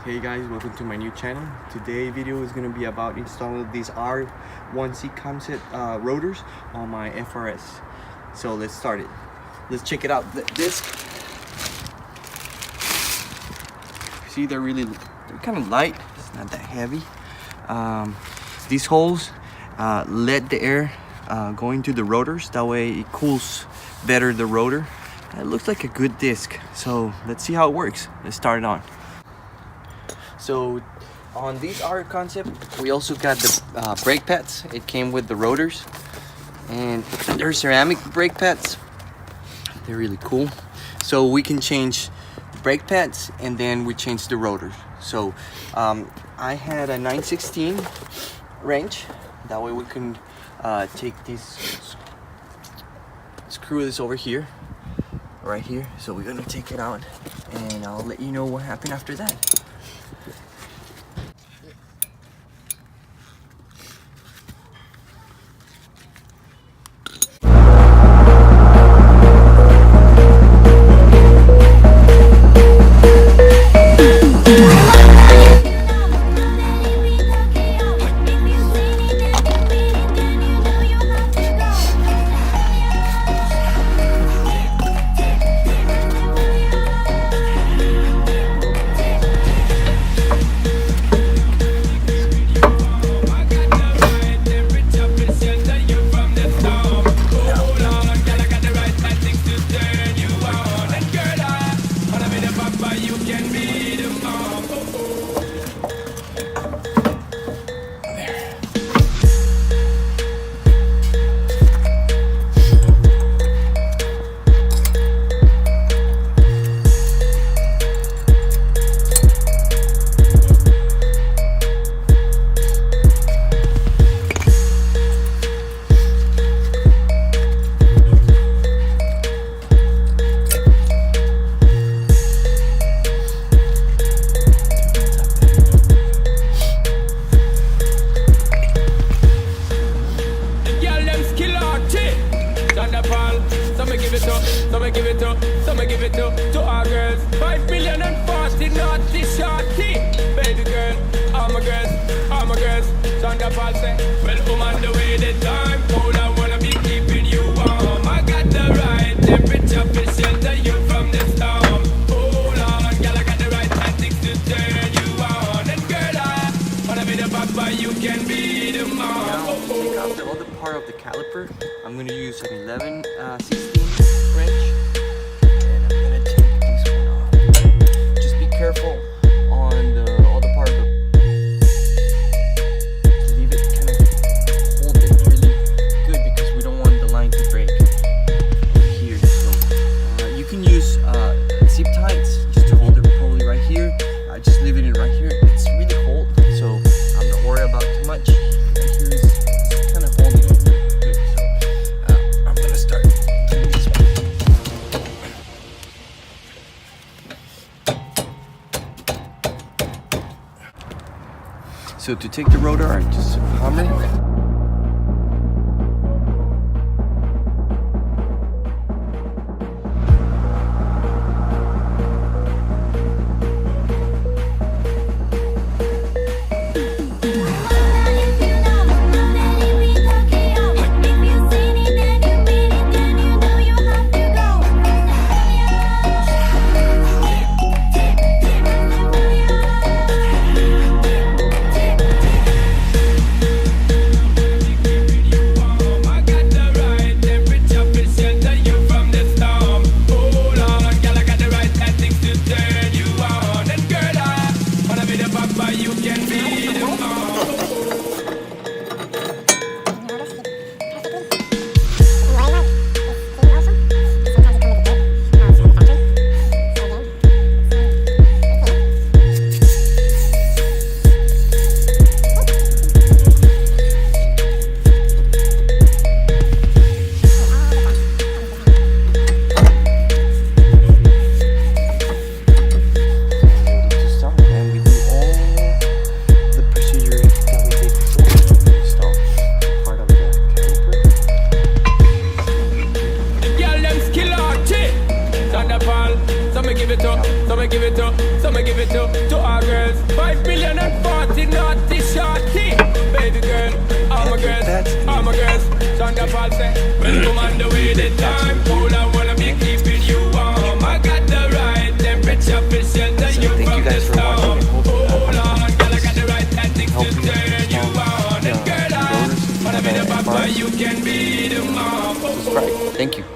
Hey guys, welcome to my new channel. Today's video is going to be about installing these R1C concept rotors on my FR-S. So let's start it. Let's check it out. The disc. See, they're kind of light. It's not that heavy. These holes let the air go into the rotors. That way it cools better the rotor. It looks like a good disc. So let's see how it works. Let's start it on. So on these R concept, we also got the brake pads. It came with the rotors, and they're ceramic brake pads. They're really cool. So we can change brake pads, and then we change the rotors. So I had a 9/16 wrench. That way we can take this, screw this over here, right here. So we're gonna take it out, and I'll let you know what happened after that. Some give it to our girls. 5 billion and 40 naughty shorty. Baby girl, all my girls. Thunderfall say, well, on the way the time cold, I wanna be keeping you warm. I got the right temperature to shelter you from the storm. Hold on, girl, I got the right tactics to turn you on. And girl, I wanna be the papa, you can be the mom. Now, take out the other part of the caliper. I'm gonna use an 11/16 wrench. Careful on the other part of leave it, kind of hold it really good because we don't want the line to break over here. So you can use zip ties just to hold it probably right here. Just leave it in right here. It's really cold, so I'm not worried about too much. Right here is kind of holding it good. So I'm gonna start doing this one. So to take the rotor, just hammer. Paul say, well, come on the way the time cold. I wanna be keeping you warm. I got the right temperature for shelter you from the storm. Hold on, girl, I got the right tactics to turn you on. And girl, I wanna be the papa, you can be the mom. Subscribe. Thank you.